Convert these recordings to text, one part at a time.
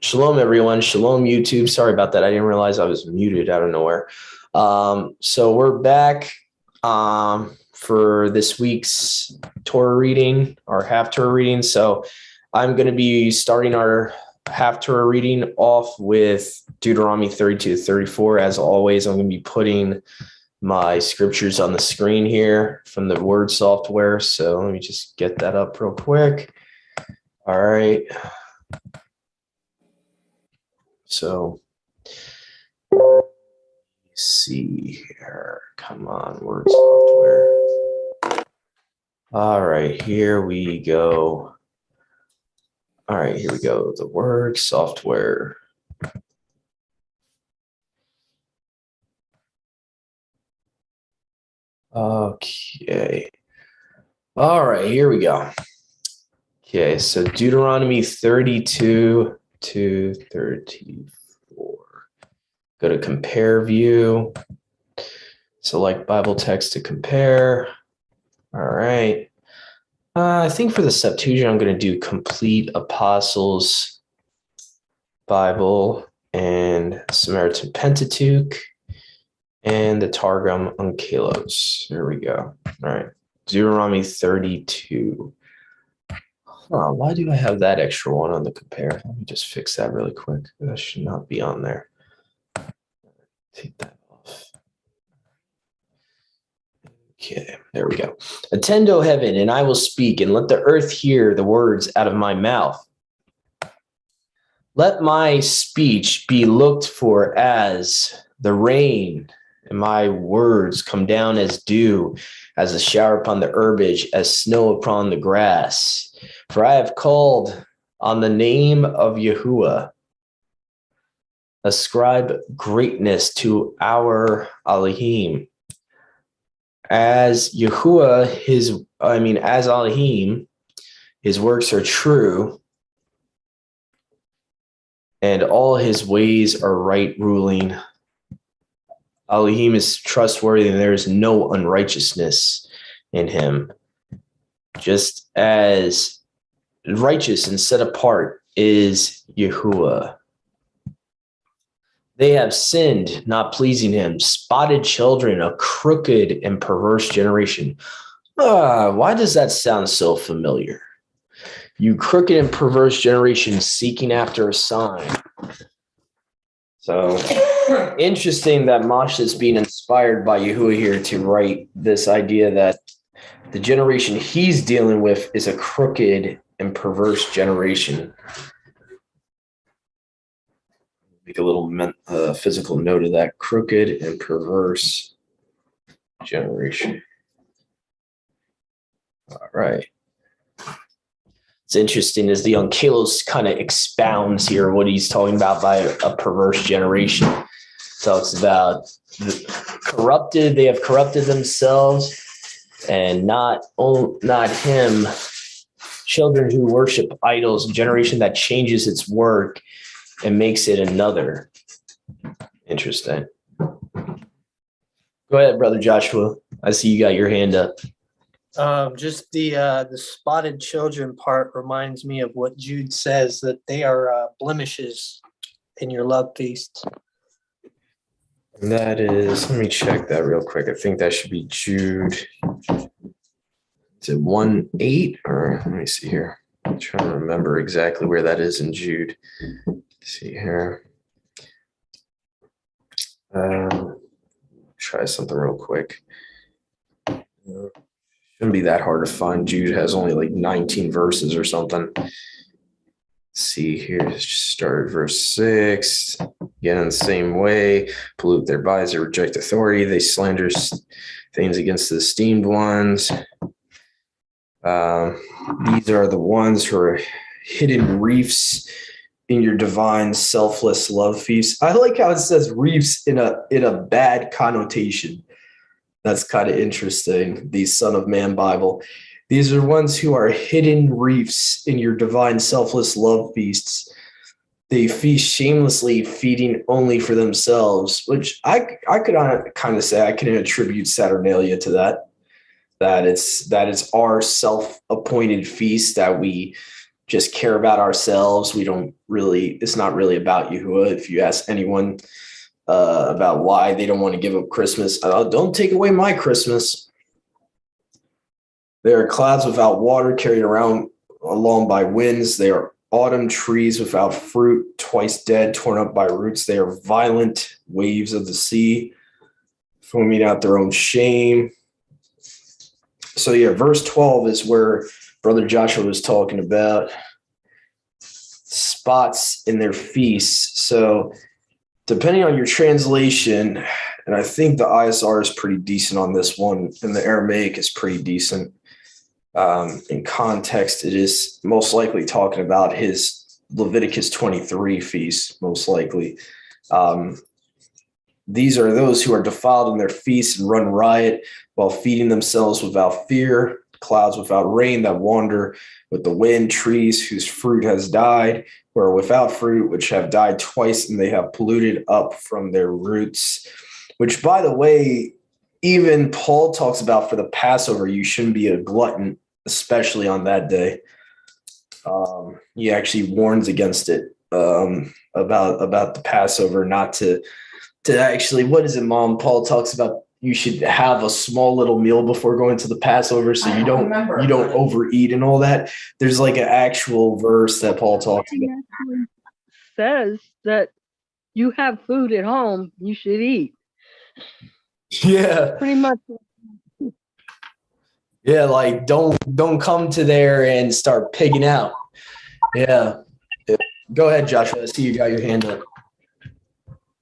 Shalom, everyone. Shalom, YouTube. Sorry about that. I didn't realize I was muted out of nowhere. So we're back for this week's Torah reading, our half Torah reading. So I'm going to be starting our half Torah reading off with Deuteronomy 32 to 34. As always, I'm going to be putting my scriptures on the screen here from the word software. So let me just get that up real quick. All right. So let's see here. Come on, word software. All right, here we go. All right, here we go. The word software. Okay. All right, here we go. Okay, so Deuteronomy 32 to 34. Go to compare view. Select Bible text to compare. All right. I think for the Septuagint, I'm going to do Complete Apostles Bible and Samaritan Pentateuch and the Targum Onkelos. Here we go. All right. Deuteronomy 32. Why do I have that extra one on the compare? Let me just fix that really quick. That should not be on there. Take that off. Okay, there we go. Attend, O heaven, and I will speak, and let the earth hear the words out of my mouth. Let my speech be looked for as the rain, and my words come down as dew, as a shower upon the herbage, as snow upon the grass. For I have called on the name of Yahuwah. Ascribe greatness to our Elohim. As Yahuwah, as Elohim, his works are true, and all his ways are right ruling. Elohim is trustworthy, and there is no unrighteousness in him. Just as righteous and set apart is Yahuwah. They have sinned, not pleasing him. Spotted children, a crooked and perverse generation. Why does that sound so familiar? You crooked and perverse generation seeking after a sign. So interesting that Moshe is being inspired by Yahuwah here to write this idea that the generation he's dealing with is a crooked and perverse generation. Make a little physical note of that. Crooked and perverse generation. All right. It's interesting as the Onkelos kind of expounds here what he's talking about by a perverse generation. Talks about corrupted, they have corrupted themselves, and not him. Children who worship idols, a generation that changes its work and makes it another. Interesting. Go ahead, Brother Joshua. I see you got your hand up. Just the spotted children part reminds me of what Jude says, that they are blemishes in your love feast. That is, let me check that real quick. I think that should be Jude. Is it 1:8? Or let me see here. I'm trying to remember exactly where that is in Jude. Let's see here. Try something real quick. Shouldn't be that hard to find. Jude has only like 19 verses or something. Let's see here. Let's just start at verse 6. Again, in the same way, pollute their bodies, they reject authority, they slander things against the esteemed ones. These are the ones who are hidden reefs in your divine selfless love feast. I like how it says reefs in a bad connotation. That's kind of interesting. The Son of Man Bible. These are ones who are hidden reefs in your divine selfless love feasts. They feast shamelessly, feeding only for themselves, which I could kind of say I can attribute Saturnalia to that. That it's our self-appointed feast that we just care about ourselves. It's not really about Yahuwah. If you ask anyone about why they don't want to give up Christmas, don't take away my Christmas. They are clouds without water carried around along by winds. They are autumn trees without fruit, twice dead, torn up by roots. They are violent waves of the sea, foaming out their own shame. So yeah, verse 12 is where Brother Joshua was talking about spots in their feasts. So depending on your translation, and I think the ISR is pretty decent on this one, and the Aramaic is pretty decent. In context, it is most likely talking about his Leviticus 23 feast, most likely. These are those who are defiled in their feasts and run riot while feeding themselves without fear, clouds without rain that wander with the wind, trees whose fruit has died, who are without fruit, which have died twice, and they have polluted up from their roots. Which, by the way, even Paul talks about for the Passover, you shouldn't be a glutton, especially on that day. He actually warns against it, about the Passover, not to actually, what is it, Mom? Paul talks about you should have a small little meal before going to the Passover so you don't overeat and all that. There's like an actual verse that Paul talks about. It actually says that you have food at home, you should eat. Yeah. Pretty much. Yeah, like don't come to there and start pigging out. Yeah. Go ahead, Joshua. I see you got your hand up.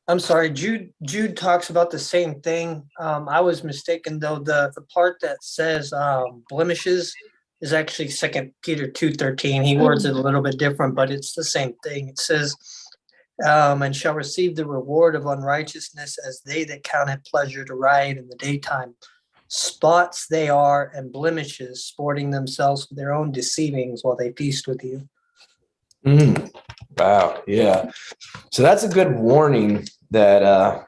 I'm sorry, Jude talks about the same thing. I was mistaken though. The part that says blemishes is actually 2 Peter 2:13. He words it a little bit different, but it's the same thing. It says, and shall receive the reward of unrighteousness as they that count it pleasure to riot in the daytime. Spots they are, and blemishes, sporting themselves with their own deceivings while they feast with you. Wow. Yeah. So that's a good warning that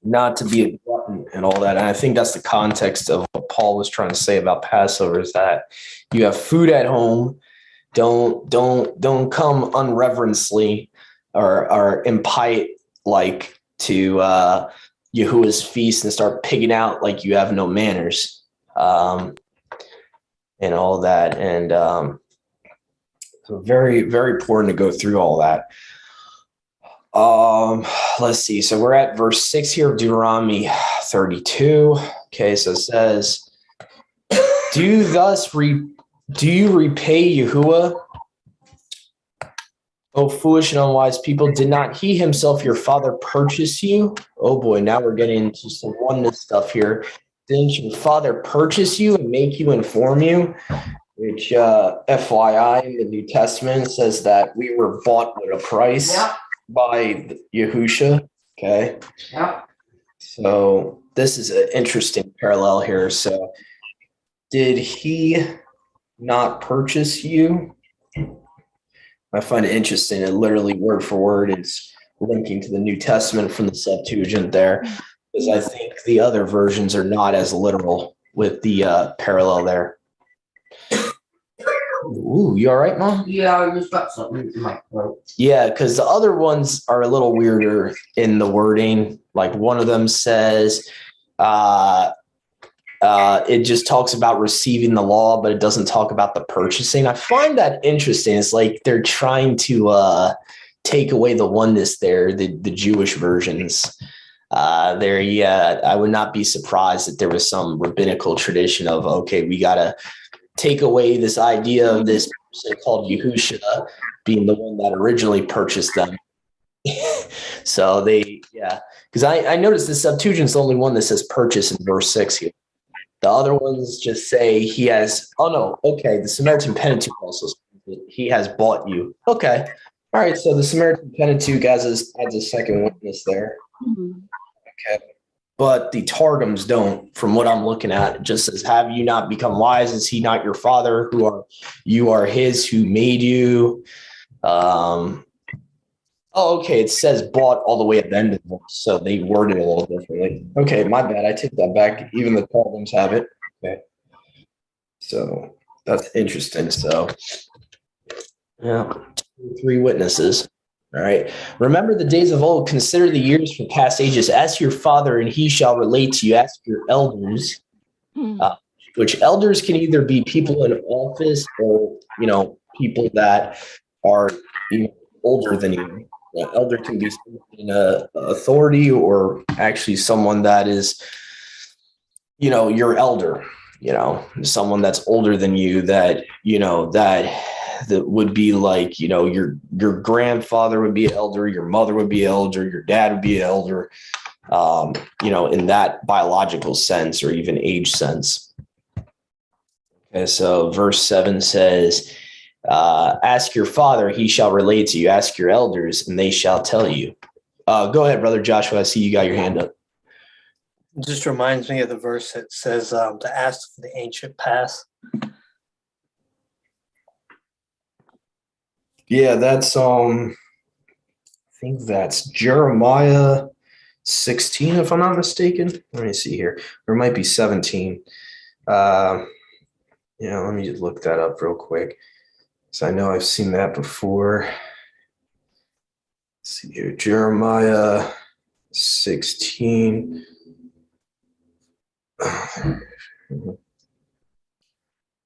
not to be a glutton and all that. And I think that's the context of what Paul was trying to say about Passover, is that you have food at home. Don't come unreverently or impiety like to Yahuwah's feast and start pigging out like you have no manners, and all that. And so very, very important to go through all that. Let's see. So we're at verse 6 here of Deuteronomy 32. Okay, so it says, do you repay Yahuwah, O foolish and unwise people? Did not he himself, your father, purchase you? Oh boy, now we're getting into some oneness stuff here. Didn't your father purchase you and make you and form you? Which, FYI, in the New Testament says that we were bought with a price by Yahusha. Okay. Yeah. So this is an interesting parallel here. So did he not purchase you? I find it interesting. It literally word for word is linking to the New Testament from the Septuagint there, because I think the other versions are not as literal with the parallel there. Ooh, you all right, Mom? Yeah, I just got something in my throat. Yeah, because the other ones are a little weirder in the wording. Like one of them says, it just talks about receiving the law, but it doesn't talk about the purchasing. I find that interesting. It's like they're trying to take away the oneness there, the Jewish versions. I would not be surprised if there was some rabbinical tradition of, okay, we got to take away this idea of this person called Yahusha being the one that originally purchased them. So because I noticed the Septuagint's the only one that says purchase in verse 6 here. The other ones just say he has, the Samaritan Pentateuch also says that he has bought you. Okay. All right. So the Samaritan Pentateuch adds a second witness there. Okay. But the Targums don't, from what I'm looking at. It just says, have you not become wise? Is he not your father? You are his who made you? Okay. It says bought all the way at the end of the verse, so they worded it a little differently. Okay, my bad. I take that back. Even the Targums have it. Okay. So that's interesting. So Yeah. 3 witnesses. All right. Remember the days of old. Consider the years from past ages. Ask your father, and he shall relate to you. Ask your elders, which elders can either be people in office or, people that are older than you. Elder can be in authority or actually someone that is, your elder, someone that's older than you that would be like, your grandfather would be an elder, your mother would be an elder, your dad would be an elder, in that biological sense or even age sense. Okay, so verse 7 says, ask your father, he shall relate to you. Ask your elders, and they shall tell you. Go ahead, Brother Joshua. I see you got your hand up. It just reminds me of the verse that says to ask for the ancient past. Yeah, that's I think that's Jeremiah 16, if I'm not mistaken. Let me see here. Or it might be 17. Let me just look that up real quick. So I know I've seen that before. Let's see here. Jeremiah 16.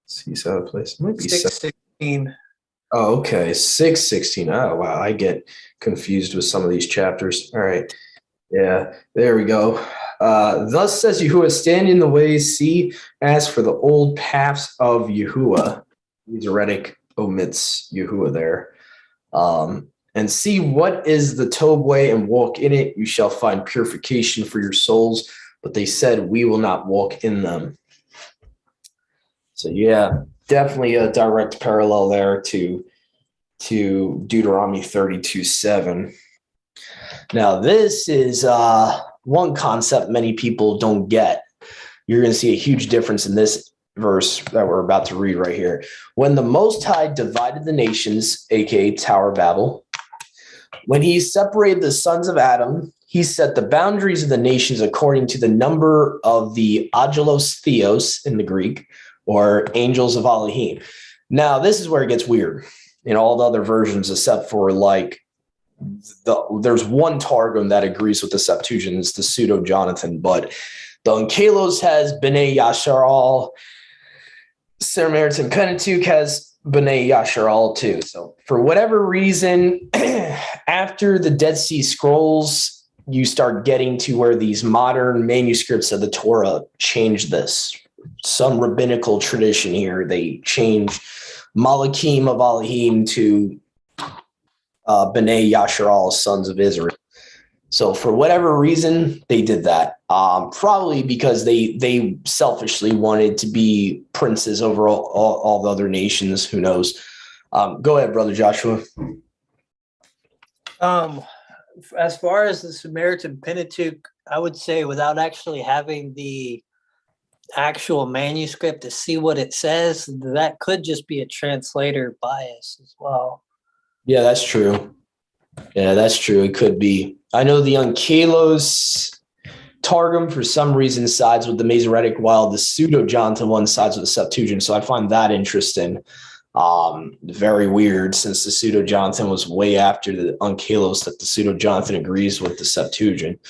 See, so the place might be 6:16. Oh, okay. 6:16. Oh, wow. I get confused with some of these chapters. All right. Yeah, there we go. Thus says Yahuwah, stand in the ways, see, ask for the old paths of Yahuwah. Masoretic omits Yahuwah there. And see what is the Tob way and walk in it. You shall find purification for your souls. But they said, we will not walk in them. So yeah, definitely a direct parallel there to Deuteronomy 32:7. Now, this is one concept many people don't get. You're going to see a huge difference in this verse that we're about to read right here. When the Most High divided the nations, aka Tower of Babel, when he separated the sons of Adam, he set the boundaries of the nations according to the number of the Angelos Theos in the Greek, or angels of Elohim. Now, this is where it gets weird in all the other versions, except for there's one Targum that agrees with the Septuagint, it's the Pseudo-Jonathan, but the Unkelos has B'nai Yasharal, Samaritan Pentateuch has B'nai Yasharal too. So for whatever reason, after the Dead Sea Scrolls, you start getting to where these modern manuscripts of the Torah change this. Some rabbinical tradition here, they change Malachim of Elohim to B'nai Yasharal, sons of Israel. So for whatever reason, they did that. Probably because they selfishly wanted to be princes over all the other nations. Who knows? Go ahead, Brother Joshua. As far as the Samaritan Pentateuch, I would say without actually having the actual manuscript to see what it says, that could just be a translator bias as well. Yeah, that's true. It could be. I know the Unkelos Targum for some reason sides with the Masoretic, while the Pseudo-Jonathan one sides with the Septuagint. So I find that interesting. Very weird, since the Pseudo-Jonathan was way after the Unkelos, that the Pseudo-Jonathan agrees with the Septuagint.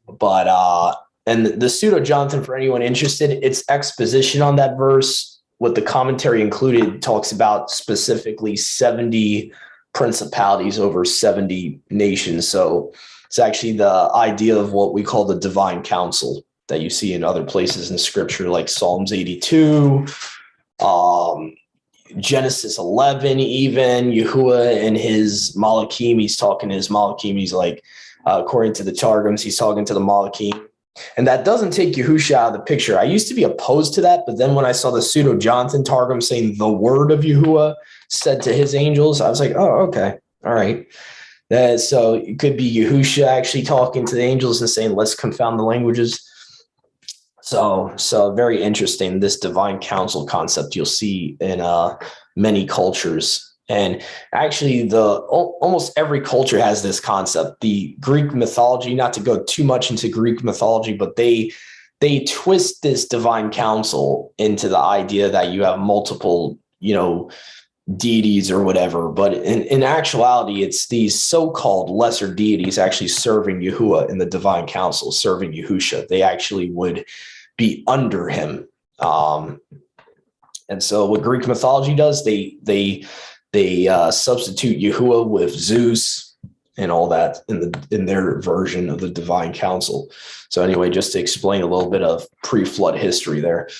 But and the Pseudo-Jonathan, for anyone interested, its exposition on that verse with the commentary included talks about specifically 70 principalities over 70 nations. So it's actually the idea of what we call the divine council that you see in other places in scripture, like Psalms 82, Genesis 11, even Yahuwah and his Malachim. He's talking to his Malachim. He's like, according to the Targums, he's talking to the Malachim. And that doesn't take Yahusha out of the picture. I used to be opposed to that, but then when I saw the Pseudo-Jonathan Targum saying the word of Yahuwah said to his angels, I was like, oh, okay. All right. So it could be Yahusha actually talking to the angels and saying, let's confound the languages. So very interesting, this divine council concept you'll see in many cultures. And actually, almost every culture has this concept. The Greek mythology, not to go too much into Greek mythology, but they twist this divine council into the idea that you have multiple, deities or whatever, but in actuality, it's these so-called lesser deities actually serving Yahuwah in the divine council, serving Yahusha. They actually would be under him. And so what Greek mythology does, they substitute Yahuwah with Zeus and all that in their version of the divine council. So anyway, just to explain a little bit of pre-flood history there.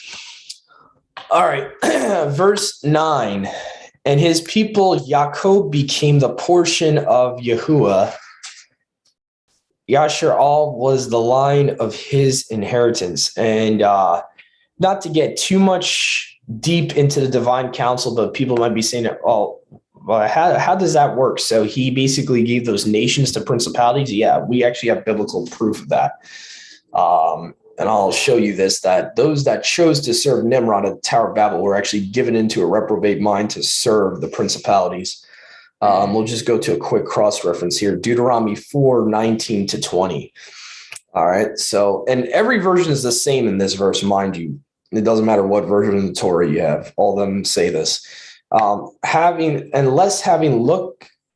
All right, verse 9. And his people, Yaakov, became the portion of Yahuwah. Yashar'al was the line of his inheritance. And not to get too much deep into the divine council, but people might be saying, oh, well, how does that work? So he basically gave those nations to principalities. Yeah, we actually have biblical proof of that. And I'll show you this, that those that chose to serve Nimrod at the Tower of Babel were actually given into a reprobate mind to serve the principalities. We'll just go to a quick cross-reference here. Deuteronomy 4:19-20. All right. So, and every version is the same in this verse, mind you. It doesn't matter what version of the Torah you have. All of them say this. Having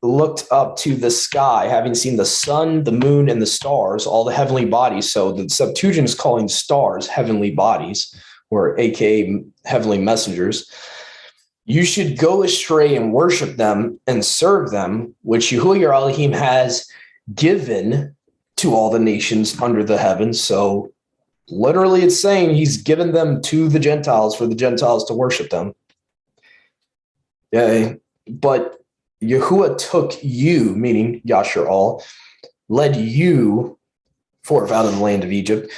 looked up to the sky, having seen the sun, the moon, and the stars, all the heavenly bodies. So the Septuagint is calling stars heavenly bodies, or aka heavenly messengers. You should go astray and worship them and serve them, which Yahuwah your Elohim has given to all the nations under the heavens. So literally it's saying he's given them to the Gentiles for the Gentiles to worship them. Yeah, but Yahuwah took you, meaning Yashar'al, led you forth out of the land of Egypt,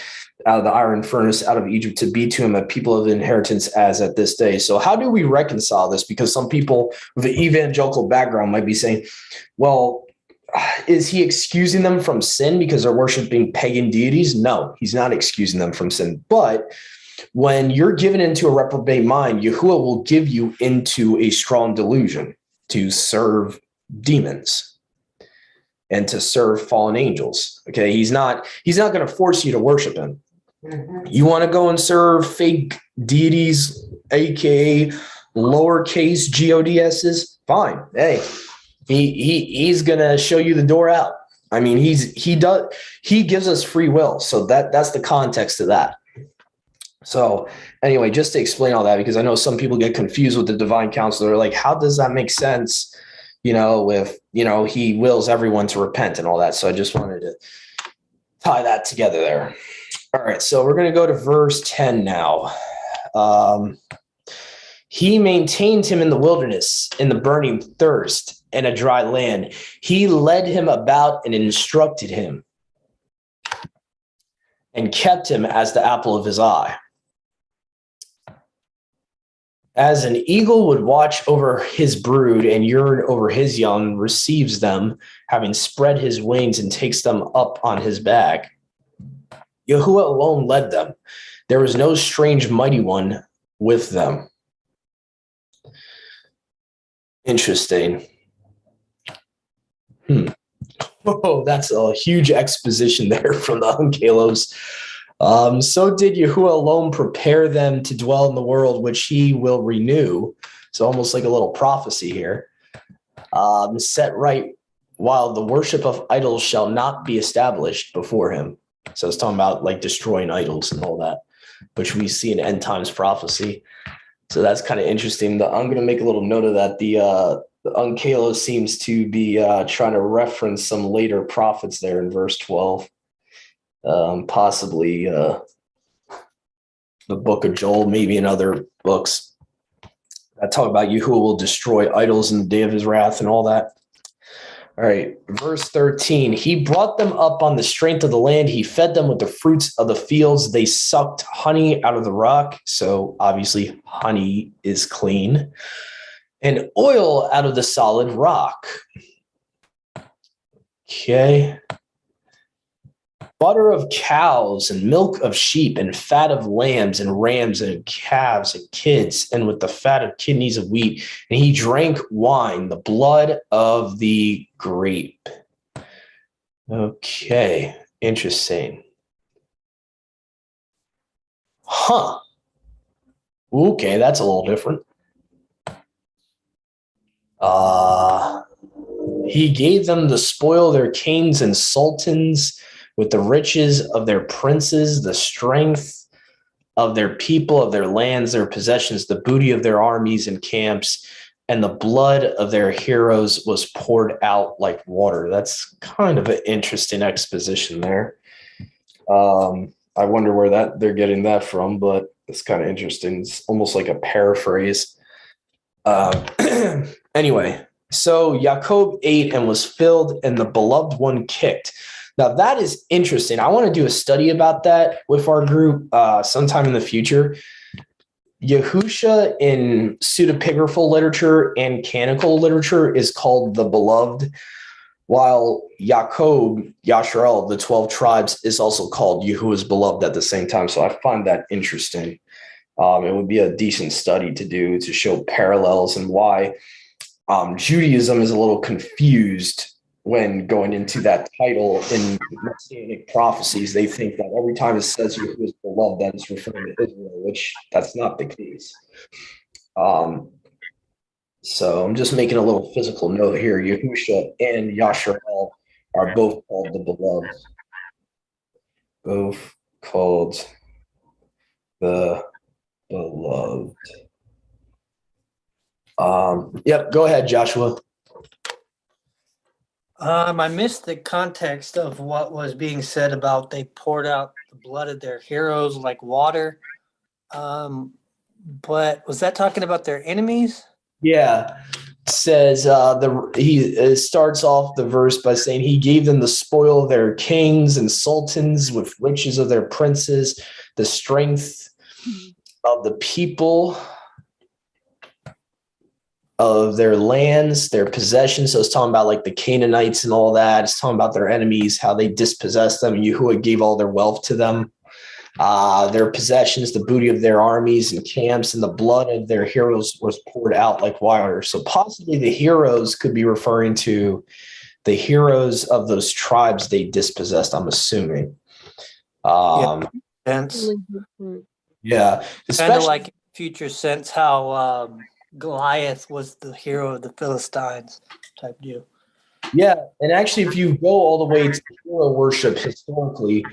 out of the iron furnace, out of Egypt, to be to him a people of inheritance as at this day. So how do we reconcile this? Because some people with an evangelical background might be saying, well, is he excusing them from sin because they're worshiping pagan deities? No, he's not excusing them from sin. But when you're given into a reprobate mind, Yahuwah will give you into a strong delusion to serve demons and to serve fallen angels. Okay, he's not going to force you to worship him. You want to go and serve fake deities, aka lowercase gods's, fine. Hey, he's going to show you the door out. I mean, he gives us free will, so that's the context of that. So anyway, just to explain all that, because I know some people get confused with the divine counsel. They're like, how does that make sense? If he wills everyone to repent and all that. So I just wanted to tie that together there. All right, so we're going to go to verse 10 now. He maintained him in the wilderness, in the burning thirst, and a dry land. He led him about and instructed him and kept him as the apple of his eye. As an eagle would watch over his brood and yearn over his young, receives them, having spread his wings, and takes them up on his back. Yahuwah alone led them. There was no strange mighty one with them. Interesting. Oh, that's a huge exposition there from the Unkalos. So did Yahuwah alone prepare them to dwell in the world, which he will renew. So almost like a little prophecy here. Set right while the worship of idols shall not be established before him. So it's talking about like destroying idols and all that, which we see in end times prophecy. So that's kind of interesting. I'm going to make a little note of that. The Unkalos seems to be trying to reference some later prophets there in verse 12. Possibly the book of Joel, maybe in other books that talk about Yahuwah will destroy idols in the day of his wrath and all that. All right, verse 13. He brought them up on the strength of the land. He fed them with the fruits of the fields. They sucked honey out of the rock. So obviously honey is clean. And oil out of the solid rock. Okay. Butter of cows and milk of sheep and fat of lambs and rams and calves and kids, and with the fat of kidneys of wheat. And he drank wine, the blood of the grape. Okay, interesting. Okay, that's a little different. He gave them the spoil of their kings and sultans, with the riches of their princes, the strength of their people, of their lands, their possessions, the booty of their armies and camps, and the blood of their heroes was poured out like water. That's kind of an interesting exposition there. I wonder where they're getting that from, but it's kind of interesting. It's almost like a paraphrase. Anyway, so Jacob ate and was filled, and the beloved one kicked. Now that is interesting. I want to do a study about that with our group sometime in the future. Yahusha in pseudepigraphal literature and canonical literature is called the beloved, while Jacob, Yasharel, the 12 tribes, is also called Yahuwah's beloved at the same time. So I find that interesting. It would be a decent study to do to show parallels and why Judaism is a little confused when going into that title in Messianic prophecies. They think that every time it says Yahuwah's beloved, that is referring to Israel, which that's not the case. So I'm just making a little physical note here. Yahusha and Yasharel are both called the beloved. Both called the beloved. Yep, go ahead, Joshua. I missed the context of what was being said about they poured out the blood of their heroes like water. But was that talking about their enemies? Yeah, it says he starts off the verse by saying he gave them the spoil of their kings and sultans, with riches of their princes, the strength of the people, of their lands, their possessions. So it's talking about like the Canaanites and all that. It's talking about their enemies, how they dispossessed them. Yahuwah gave all their wealth to them. Their possessions, the booty of their armies and camps, and the blood of their heroes was poured out like water. So possibly the heroes could be referring to the heroes of those tribes they dispossessed, I'm assuming. Sense. Yeah. Kind of like future sense how Goliath was the hero of the Philistines type deal. Yeah. And actually, if you go all the way to hero worship historically,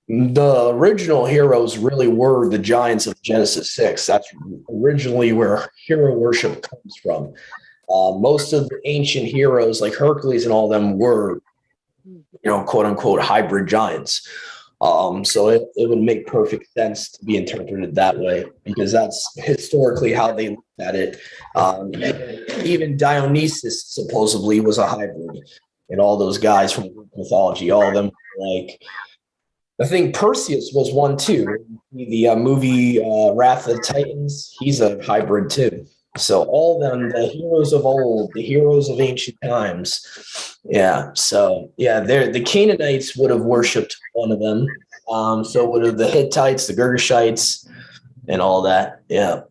the original heroes really were the giants of Genesis 6. That's originally where hero worship comes from. Most of the ancient heroes like Hercules and all of them were, quote unquote, hybrid giants. So it would make perfect sense to be interpreted that way, because that's historically how they looked at it. Even Dionysus supposedly was a hybrid, and all those guys from Greek mythology, all of them like, I think Perseus was one too. The movie Wrath of the Titans, he's a hybrid too. So all of them, the heroes of old, the heroes of ancient times. Yeah. So yeah, the Canaanites would have worshipped one of them. So would have the Hittites, the Girgashites, and all that. Yeah.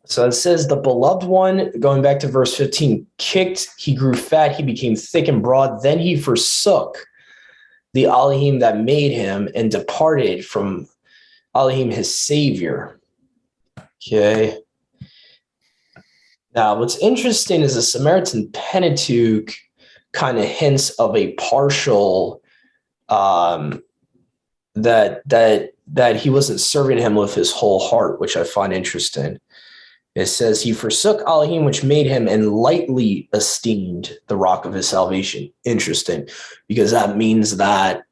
So it says the beloved one, going back to verse 15, kicked, he grew fat, he became thick and broad. Then he forsook the Elohim that made him and departed from Elohim, his savior. Okay. Now, what's interesting is the Samaritan Pentateuch kind of hints of a partial that he wasn't serving him with his whole heart, which I find interesting. It says he forsook Elohim, which made him, and lightly esteemed the rock of his salvation. Interesting, because that means that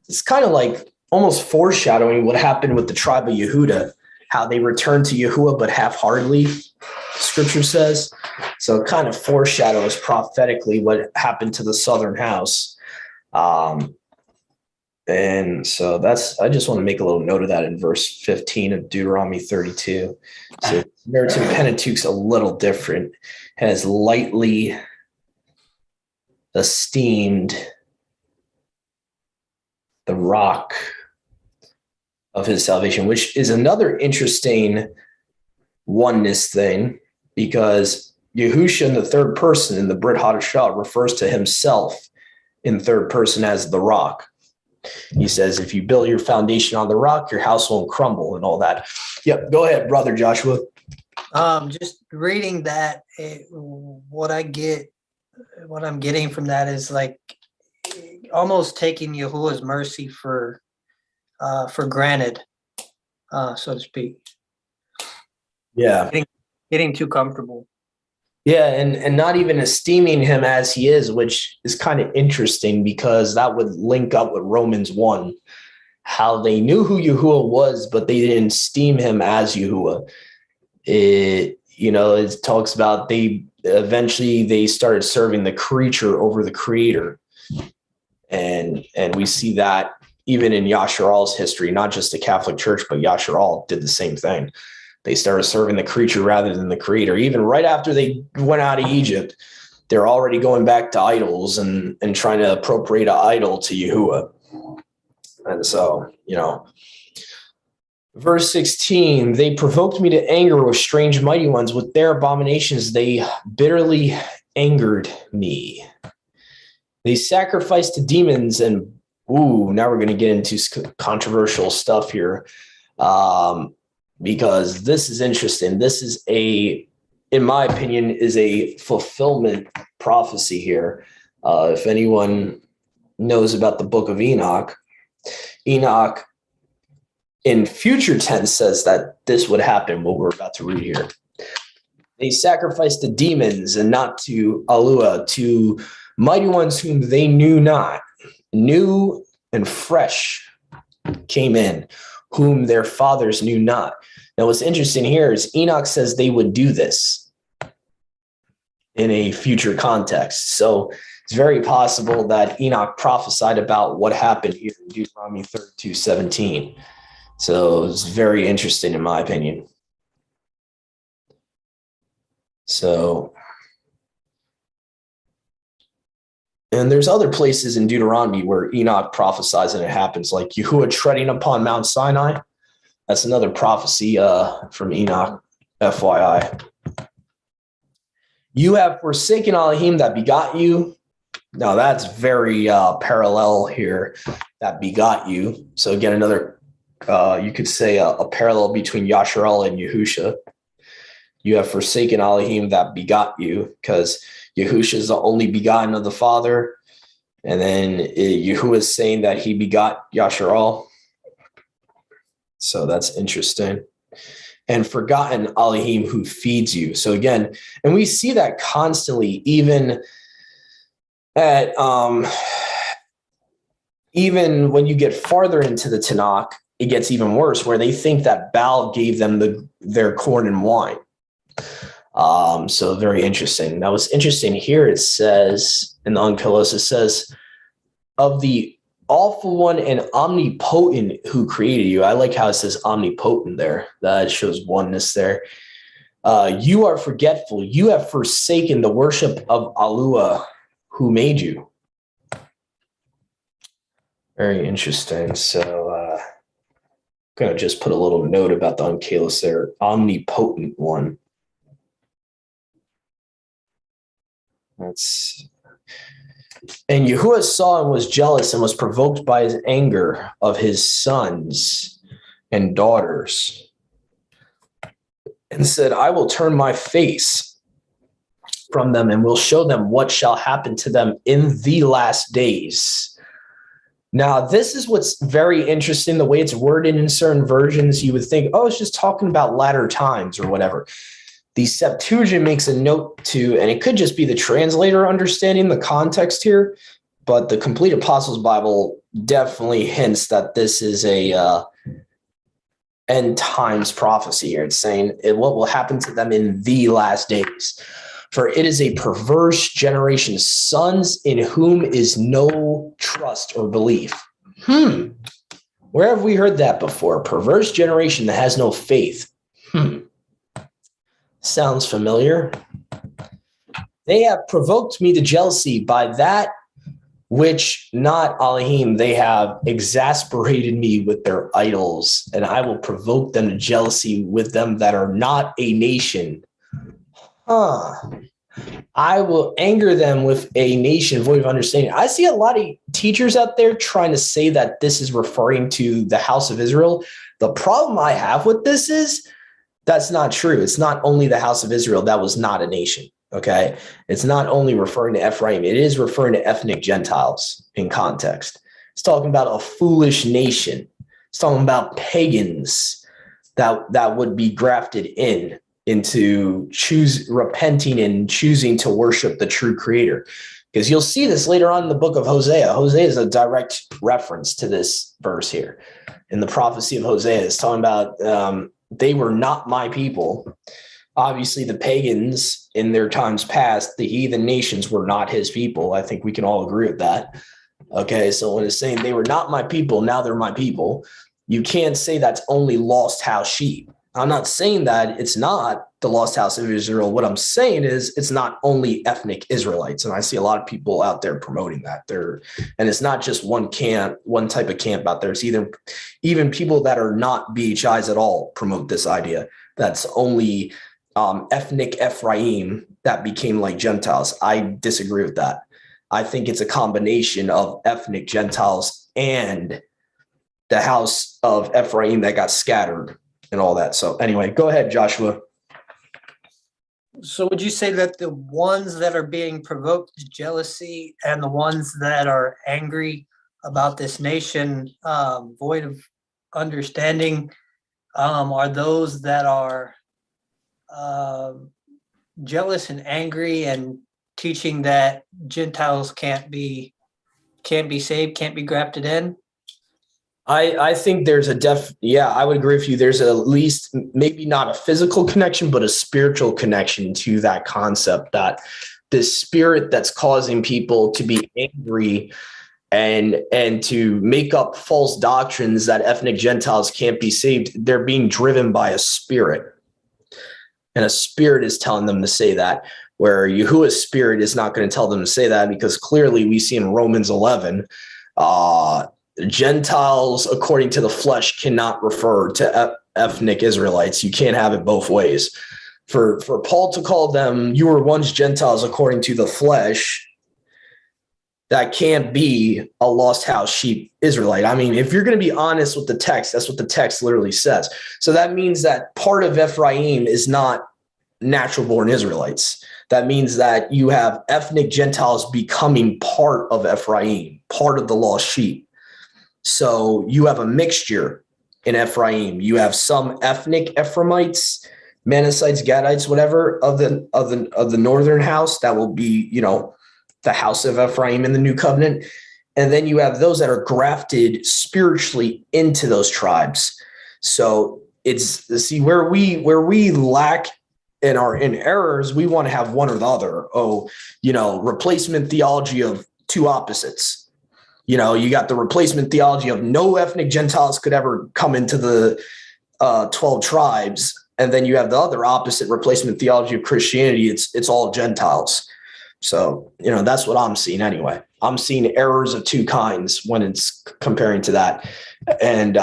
it's kind of like almost foreshadowing what happened with the tribe of Yehuda, how they returned to Yahuwah, but half-heartedly, scripture says. So it kind of foreshadows prophetically what happened to the southern house. And so I just want to make a little note of that in verse 15 of Deuteronomy 32. So Samaritan Pentateuch's a little different, has lightly esteemed the rock of his salvation, which is another interesting oneness thing, because Yahusha in the third person in the Brit Hadashah refers to himself in third person as the rock. He says, if you build your foundation on the rock, your house won't crumble and all that. Yep. Go ahead, brother Joshua. Just reading that, what I'm getting from that is like almost taking Yahuwah's mercy for granted, so to speak. Yeah. Getting too comfortable. Yeah, and not even esteeming him as he is, which is kind of interesting because that would link up with Romans 1, how they knew who Yahuwah was, but they didn't esteem him as Yahuwah. It talks about they eventually started serving the creature over the creator. And we see that even in Yasharal's history, not just the Catholic Church, but Yasharal did the same thing. They started serving the creature rather than the creator. Even right after they went out of Egypt, they're already going back to idols and trying to appropriate an idol to Yahuwah. And so, verse 16, they provoked me to anger with strange mighty ones. With their abominations, they bitterly angered me. They sacrificed to demons and, now we're going to get into controversial stuff here. Because this is interesting. This is in my opinion, is a fulfillment prophecy here. If anyone knows about the book of Enoch in future tense says that this would happen, what we're about to read here. They sacrificed to demons and not to Alua, to mighty ones whom they knew not. New and fresh came in, whom their fathers knew not. Now, what's interesting here is Enoch says they would do this in a future context. So it's very possible that Enoch prophesied about what happened here in Deuteronomy 32:17. So it's very interesting in my opinion. So, and there's other places in Deuteronomy where Enoch prophesies and it happens, like Yahuwah treading upon Mount Sinai. That's another prophecy from Enoch, FYI. You have forsaken Elohim that begot you. Now that's very parallel here, that begot you. So again, another, you could say a parallel between Yasharal and Yahusha. You have forsaken Elohim that begot you, because Yahusha is the only begotten of the Father. And then Yahuwah is saying that he begot Yasharal. So that's interesting. And forgotten Elohim who feeds you. So again, and we see that constantly, even at even when you get farther into the Tanakh, it gets even worse, where they think that Baal gave them their corn and wine. So very interesting. Now what's interesting here, it says in the Onkelos, it says, of the awful one and omnipotent who created you. I like how it says omnipotent there. That shows oneness there. You are forgetful. You have forsaken the worship of Alua who made you. Very interesting. So I'm going to just put a little note about the Onkelos there. Omnipotent one. And Yahuwah saw and was jealous and was provoked by his anger of his sons and daughters, and said, I will turn my face from them and will show them what shall happen to them in the last days. Now, this is what's very interesting. The way it's worded in certain versions, you would think, oh, it's just talking about latter times or whatever. The Septuagint makes a note to, and it could just be the translator understanding the context here, but the Complete Apostles Bible definitely hints that this is a end times prophecy here. It's saying what will happen to them in the last days. For it is a perverse generation, sons in whom is no trust or belief. Where have we heard that before? Perverse generation that has no faith. Sounds familiar. They have provoked me to jealousy by that which not Elohim. They have exasperated me with their idols, and I will provoke them to jealousy with them that are not a nation. I will anger them with a nation void of understanding. I see a lot of teachers out there trying to say that this is referring to the house of Israel. The problem I have with this is That's not true. It's not only the house of Israel that was not a nation. Okay. It's not only referring to Ephraim, it is referring to ethnic Gentiles in context. It's talking about a foolish nation. It's talking about pagans that would be grafted into repenting and choosing to worship the true creator. Because you'll see this later on in the book of Hosea. Hosea is a direct reference to this verse here. In the prophecy of Hosea, it's talking about they were not my people. Obviously, the pagans in their times past, the heathen nations were not his people. I think we can all agree with that. Okay, so when it's saying they were not my people, now they're my people, you can't say that's only lost house sheep. I'm not saying that it's not the lost house of Israel. What I'm saying is it's not only ethnic Israelites. And I see a lot of people out there promoting that. And it's not just one type of camp out there. It's even people that are not BHIs at all promote this idea. That's only ethnic Ephraim that became like Gentiles. I disagree with that. I think it's a combination of ethnic Gentiles and the house of Ephraim that got scattered and all that. So anyway, go ahead, Joshua. So would you say that the ones that are being provoked to jealousy and the ones that are angry about this nation, void of understanding, are those that are jealous and angry and teaching that Gentiles can't be saved, can't be grafted in? I think there's I would agree with you. There's at least maybe not a physical connection, but a spiritual connection to that concept, that the spirit that's causing people to be angry and to make up false doctrines that ethnic Gentiles can't be saved. They're being driven by a spirit, and a spirit is telling them to say that, where Yahuwah's spirit is not going to tell them to say that, because clearly we see in Romans 11, Gentiles, according to the flesh, cannot refer to ethnic Israelites. You can't have it both ways. For Paul to call them, you were once Gentiles according to the flesh, that can't be a lost house sheep Israelite. I mean, if you're going to be honest with the text, that's what the text literally says. So that means that part of Ephraim is not natural born Israelites. That means that you have ethnic Gentiles becoming part of Ephraim, part of the lost sheep. So you have a mixture in Ephraim. You have some ethnic Ephraimites, Manassites, Gadites, whatever, of the northern house that will be, the house of Ephraim in the new covenant. And then you have those that are grafted spiritually into those tribes. So where we lack and are in errors, we want to have one or the other. Replacement theology of two opposites. You got the replacement theology of no ethnic Gentiles could ever come into the 12 tribes. And then you have the other opposite replacement theology of Christianity. It's all Gentiles. So, that's what I'm seeing anyway. I'm seeing errors of two kinds when it's comparing to that. And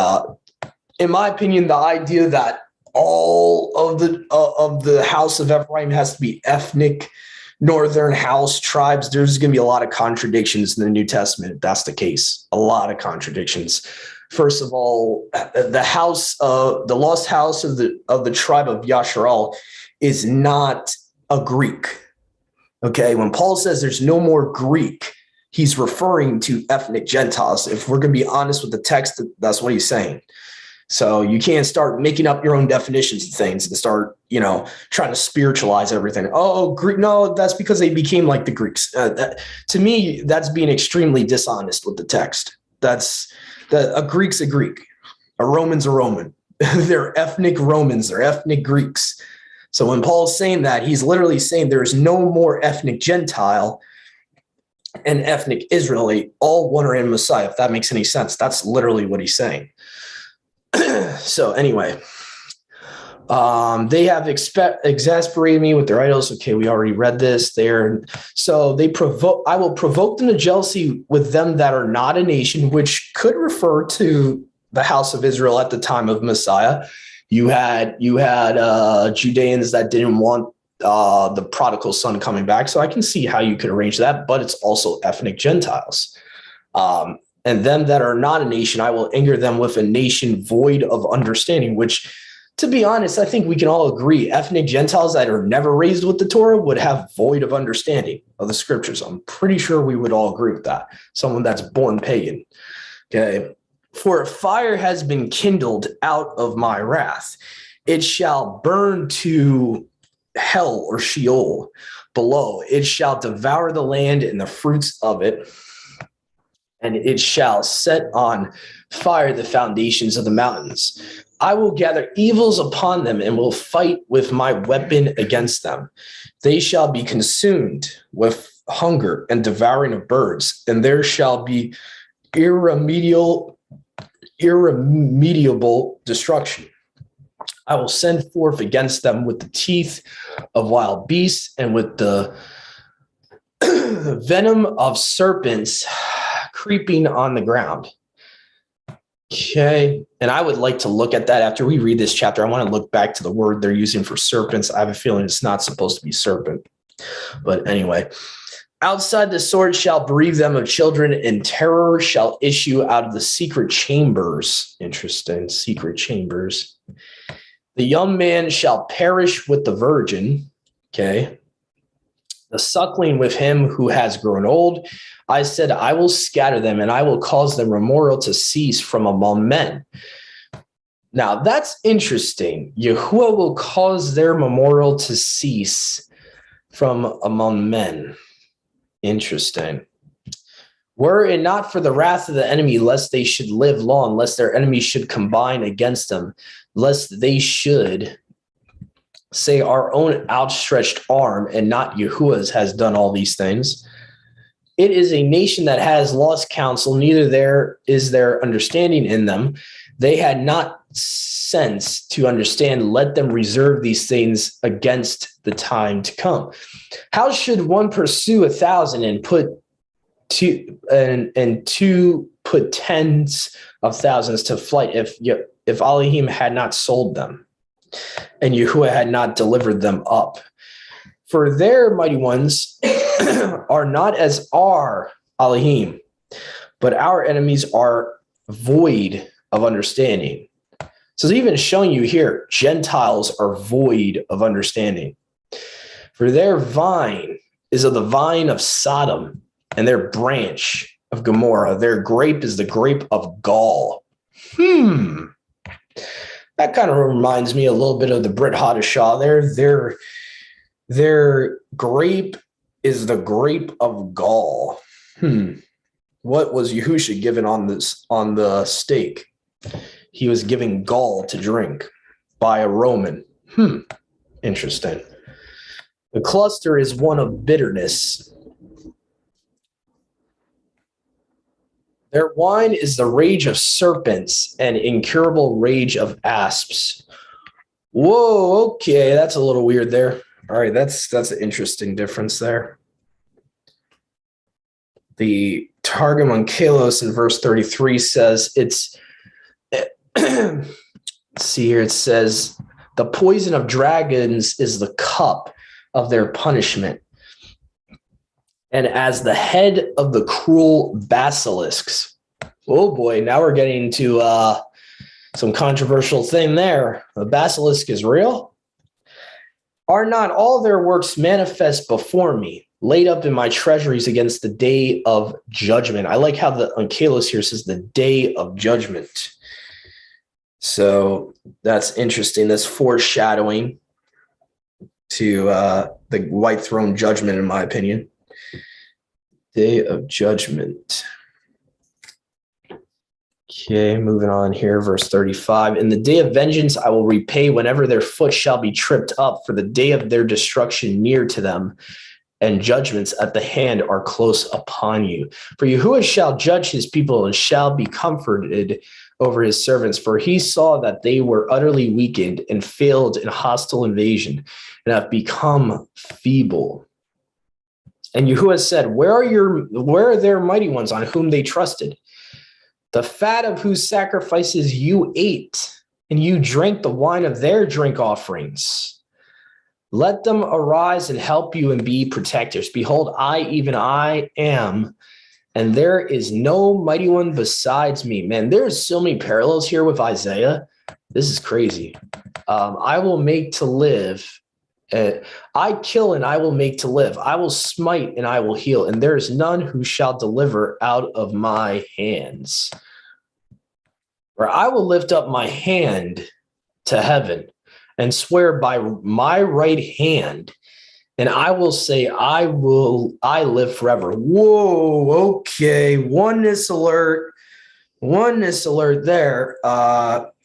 in my opinion, the idea that all of the house of Ephraim has to be ethnic northern house tribes, there's going to be a lot of contradictions in the New Testament if that's the case. A lot of contradictions. First of all, the lost house of the tribe of Yasharal is not a Greek. Okay, when Paul says there's no more Greek, he's referring to ethnic Gentiles. If we're going to be honest with the text, that's what he's saying. So you can't start making up your own definitions of things and start, trying to spiritualize everything. Oh, Greek. No, that's because they became like the Greeks. To me, that's being extremely dishonest with the text. A Greek's a Greek. A Roman's a Roman. They're ethnic Romans. They're ethnic Greeks. So when Paul's saying that, he's literally saying there's no more ethnic Gentile and ethnic Israelite, all one are in Messiah. If that makes any sense, that's literally what he's saying. So anyway, they have exasperated me with their idols. Okay, we already read this. I will provoke them to jealousy with them that are not a nation, which could refer to the house of Israel at the time of Messiah. You had Judeans that didn't want the prodigal son coming back. So I can see how you could arrange that, but it's also ethnic Gentiles. And them that are not a nation, I will anger them with a nation void of understanding, which to be honest, I think we can all agree ethnic Gentiles that are never raised with the Torah would have void of understanding of the scriptures. I'm pretty sure we would all agree with that. Someone that's born pagan. Okay. For a fire has been kindled out of my wrath. It shall burn to hell or Sheol below. It shall devour the land and the fruits of it. And it shall set on fire the foundations of the mountains. I will gather evils upon them and will fight with my weapon against them. They shall be consumed with hunger and devouring of birds, and there shall be irremediable destruction. I will send forth against them with the teeth of wild beasts and with the venom of serpents creeping on the ground. Okay. And I would like to look at that after we read this chapter. I want to look back to the word they're using for serpents. I have a feeling it's not supposed to be serpent. But anyway, outside the sword shall bereave them of children, and terror shall issue out of the secret chambers. Interesting. Secret chambers. The young man shall perish with the virgin. Okay. The suckling with him who has grown old. I said, I will scatter them, and I will cause their memorial to cease from among men. Now, that's interesting. Yahuwah will cause their memorial to cease from among men. Interesting. Were it not for the wrath of the enemy, lest they should live long, lest their enemies should combine against them, lest they should say our own outstretched arm and not Yahuwah's has done all these things. It is a nation that has lost counsel, neither there is there understanding in them. They had not sense to understand. Let them reserve these things against the time to come. How should one pursue 1,000 and put two put tens of thousands to flight if Elohim had not sold them and Yahuwah had not delivered them up? For their mighty ones are not as our Elohim, but our enemies are void of understanding. So it's even showing you here, Gentiles are void of understanding. For their vine is of the vine of Sodom, and their branch of Gomorrah. Their grape is the grape of gall. That kind of reminds me a little bit of the Brit Hadashah there. Their grape is the grape of gall. What was Yahusha given on the stake? He was giving gall to drink by a Roman. Interesting. The cluster is one of bitterness. Their wine is the rage of serpents and incurable rage of asps. Whoa, okay, that's a little weird there. All right, that's an interesting difference there. The Targum on Kalos in verse 33 says see here, it says, the poison of dragons is the cup of their punishment. And as the head of the cruel basilisks. Oh boy, now we're getting into some controversial thing there. The basilisk is real? Are not all their works manifest before me, laid up in my treasuries against the day of judgment? I like how the Ankelos here says the day of judgment. So that's interesting. That's foreshadowing to the white throne judgment, in my opinion. Day of judgment. Okay, moving on here, verse 35. In the day of vengeance, I will repay whenever their foot shall be tripped up, for the day of their destruction near to them, and judgments at the hand are close upon you. For Yahuwah shall judge his people and shall be comforted over his servants, for he saw that they were utterly weakened and failed in hostile invasion and have become feeble. And Yahuwah said, where are their mighty ones on whom they trusted? The fat of whose sacrifices you ate, and you drank the wine of their drink offerings. Let them arise and help you and be protectors. Behold, I, even I am, and there is no mighty one besides me. Man, there's so many parallels here with Isaiah. This is crazy. I will make to live. I kill and I will make to live. I will smite and I will heal. And there is none who shall deliver out of my hands. Or I will lift up my hand to heaven and swear by my right hand. And I will say, I live forever. Whoa, okay. Oneness alert there.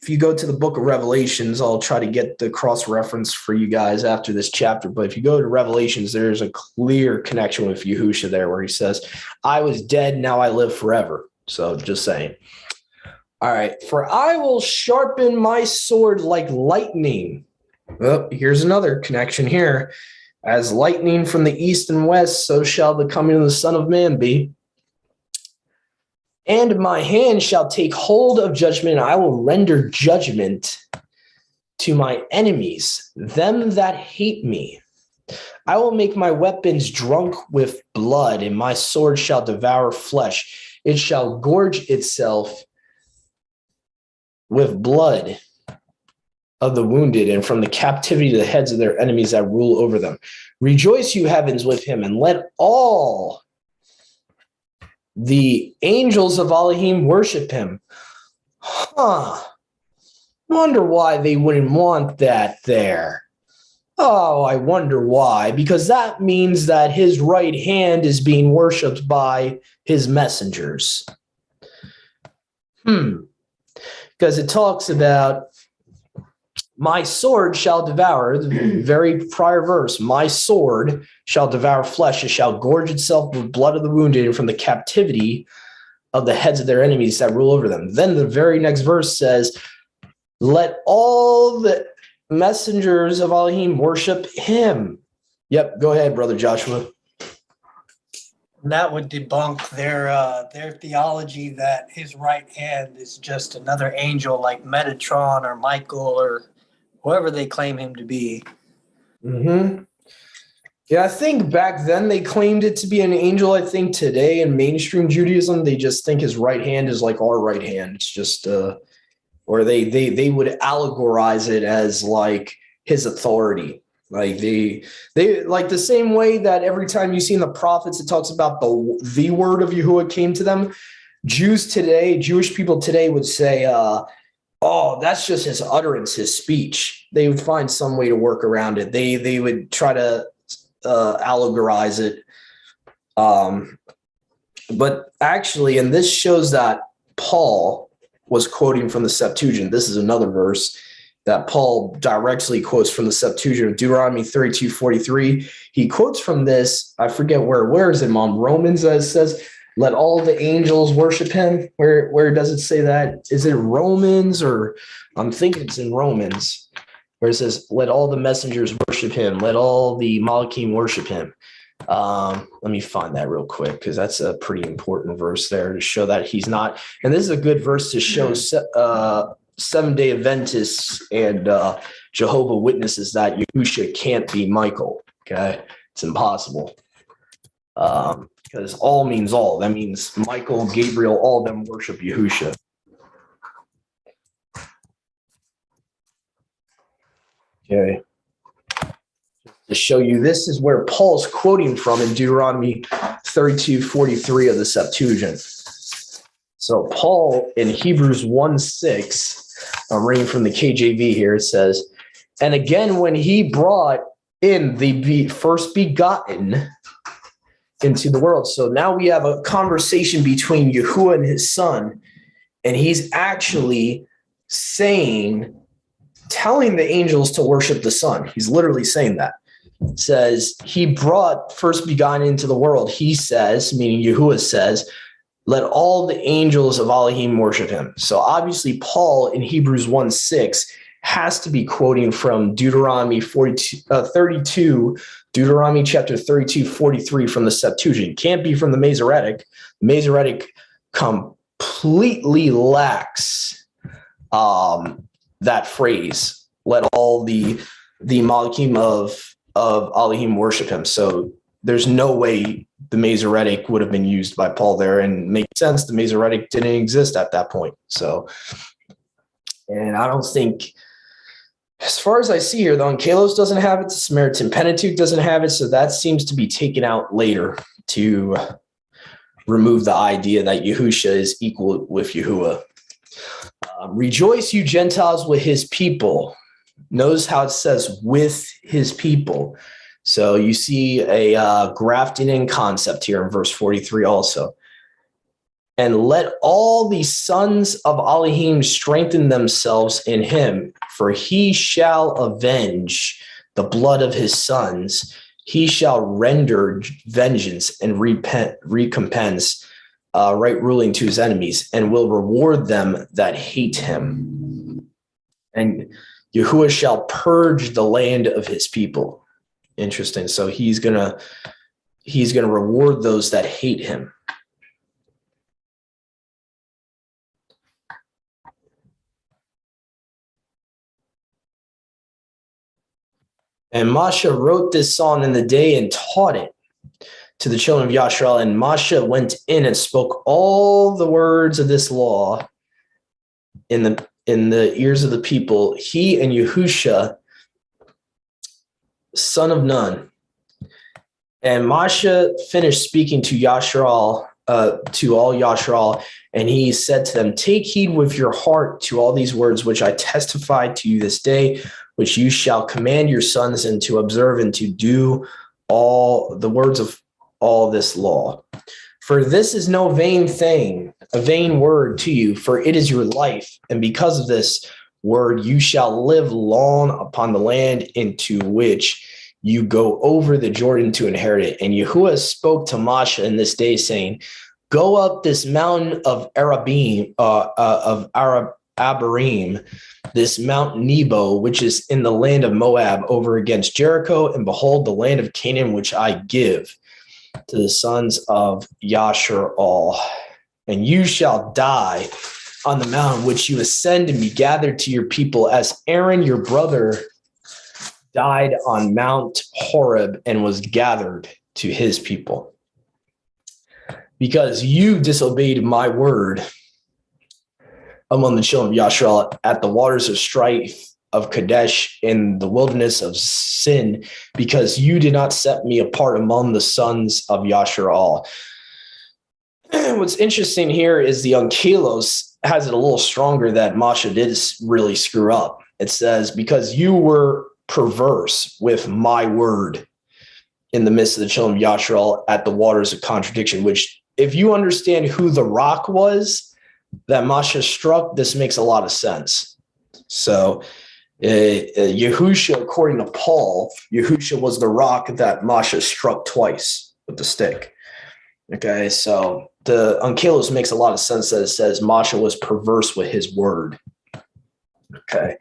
If you go to the book of Revelations, I'll try to get the cross-reference for you guys after this chapter. But if you go to Revelations, there's a clear connection with Yahusha there where he says, I was dead, now I live forever. So just saying. All right. For I will sharpen my sword like lightning. Oh, here's another connection here. As lightning from the east and west, so shall the coming of the Son of Man be. And my hand shall take hold of judgment, and I will render judgment to my enemies, them that hate me. I will make my weapons drunk with blood, and my sword shall devour flesh. It shall gorge itself with blood of the wounded, and from the captivity to the heads of their enemies that rule over them. Rejoice, you heavens, with him, and let all the angels of Elohim worship him. Wonder why they wouldn't want that there. Oh, I wonder why. Because that means that his right hand is being worshipped by his messengers. Because it talks about my sword shall devour, the very prior verse, my sword shall devour flesh, it shall gorge itself with blood of the wounded, and from the captivity of the heads of their enemies that rule over them. Then the very next verse says, let all the messengers of Elohim worship him. Yep, go ahead, Brother Joshua. That would debunk their theology that his right hand is just another angel like Metatron or Michael or whoever they claim him to be. Yeah, I think back then they claimed it to be an angel. I think today in mainstream Judaism, they just think his right hand is like our right hand. It's just, or they would allegorize it as like his authority. Like they like the same way that every time you see in the prophets, it talks about the word of Yahuwah came to them. Jewish people today would say, oh, that's just his utterance, his speech. They would find some way to work around it. They would try to allegorize it. But actually, and this shows that Paul was quoting from the Septuagint. This is another verse that Paul directly quotes from the Septuagint, Deuteronomy 32:43. He quotes from this, I forget where is it, Mom? Romans, it says, let all the angels worship him. Where does it say that? Is it Romans, or I'm thinking it's in Romans, where it says, let all the messengers worship him. Let all the Malachim worship him. Let me find that real quick, because that's a pretty important verse there to show that he's not. And this is a good verse to show Seventh-day Adventists and Jehovah Witnesses that Yahusha can't be Michael. Okay, it's impossible. Because all means all. That means Michael, Gabriel, all of them worship Yahusha. Okay. To show you, this is where Paul's quoting from in Deuteronomy 32:43 of the Septuagint. So Paul in Hebrews 1:6, I'm reading from the KJV here, it says, and again, when he brought in the first begotten into the world. So now we have a conversation between Yahuwah and his son, and he's actually telling the angels to worship the son. He's literally saying that. It says he brought first begotten into the world. He says, meaning Yahuwah says, let all the angels of Elohim worship him. So obviously Paul in Hebrews 1:6 has to be quoting from Deuteronomy 32, Deuteronomy chapter 32:43 from the Septuagint. Can't be from the Masoretic. The Masoretic completely lacks that phrase. Let all the Malachim of Elohim worship him. So there's no way the Masoretic would have been used by Paul there, and makes sense. The Masoretic didn't exist at that point. So, and I don't think As far as I see here, the Onkelos doesn't have it. The Samaritan Pentateuch doesn't have it. So that seems to be taken out later to remove the idea that Yahusha is equal with Yahuwah. Rejoice, you Gentiles, with his people. Notice how it says with his people. So you see a grafting in concept here in verse 43 also. And let all the sons of Elohim strengthen themselves in him, for he shall avenge the blood of his sons. He shall render vengeance and recompense, right ruling to his enemies, and will reward them that hate him. And Yahuwah shall purge the land of his people. Interesting. So he's gonna reward those that hate him. And Moshe wrote this song in the day and taught it to the children of Yashrael. And Moshe went in and spoke all the words of this law in the ears of the people. He and Yahusha, son of Nun. And Moshe finished speaking to Yashrael, to all Yashrael, and he said to them, take heed with your heart to all these words which I testify to you this day, which you shall command your sons and to observe and to do all the words of all this law. For this is no vain thing, a vain word to you, for it is your life. And because of this word, you shall live long upon the land into which you go over the Jordan to inherit it. And Yahuwah spoke to Moshe in this day, saying, go up this mountain of Abarim, this Mount Nebo, which is in the land of Moab, over against Jericho, and behold, the land of Canaan, which I give to the sons of Yashrael. And you shall die on the mountain which you ascend and be gathered to your people, as Aaron your brother died on Mount Horeb and was gathered to his people. Because you disobeyed my word among the children of Yashrael at the waters of strife of Kadesh in the wilderness of Sin, because you did not set me apart among the sons of Yashrael. What's interesting here is the Onkelos has it a little stronger that Moshe did really screw up. It says, because you were perverse with my word in the midst of the children of Yashrael at the waters of contradiction, which if you understand who the rock was that Moshe struck, this makes a lot of sense. So Yahusha, according to Paul, Yahusha was the rock that Moshe struck twice with the stick. Okay, so the Onkelos makes a lot of sense that it says Moshe was perverse with his word. Okay,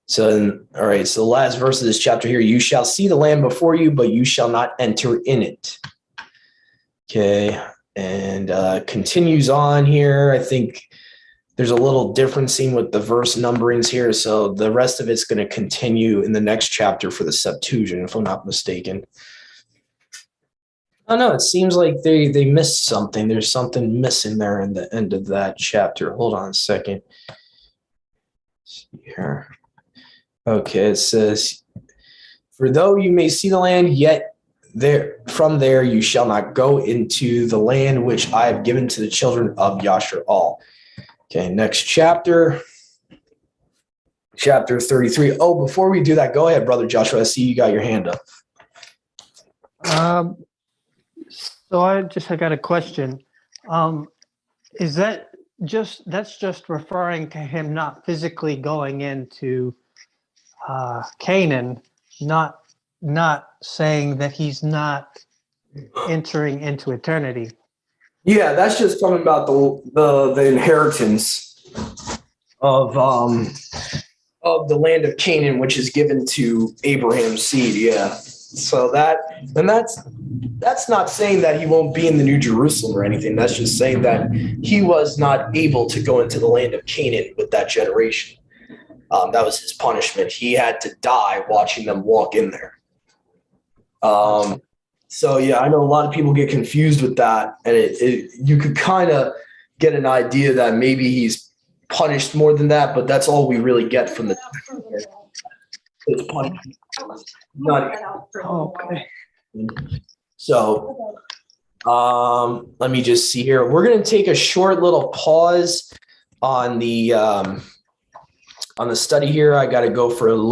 so all right, so the last verse of this chapter here, you shall see the land before you, but you shall not enter in it. Okay, and continues on here. I think there's a little differencing with the verse numberings here, so the rest of it's going to continue in the next chapter for the Septuagint, if I'm not mistaken. Oh no, it seems like they missed something. There's something missing there in the end of that chapter. Hold on a second. Let's see here. Okay, it says, for though you may see the land, yet from there you shall not go into the land which I have given to the children of Yashrael. Okay, next chapter. Chapter 33. Oh, before we do that, go ahead, Brother Joshua. I see you got your hand up. So I got a question. Is that's just referring to him not physically going into Canaan, not saying that he's not entering into eternity? Yeah, that's just talking about the inheritance of the land of Canaan, which is given to Abraham's seed. Yeah. So that's not saying that he won't be in the New Jerusalem or anything. That's just saying that he was not able to go into the land of Canaan with that generation. That was his punishment. He had to die watching them walk in there. So yeah, I know a lot of people get confused with that, and you could kind of get an idea that maybe he's punished more than that, but that's all we really get from the. It's punch. Not, Okay. so let me just see here. We're going to take a short little pause on the study here. I got to go for a little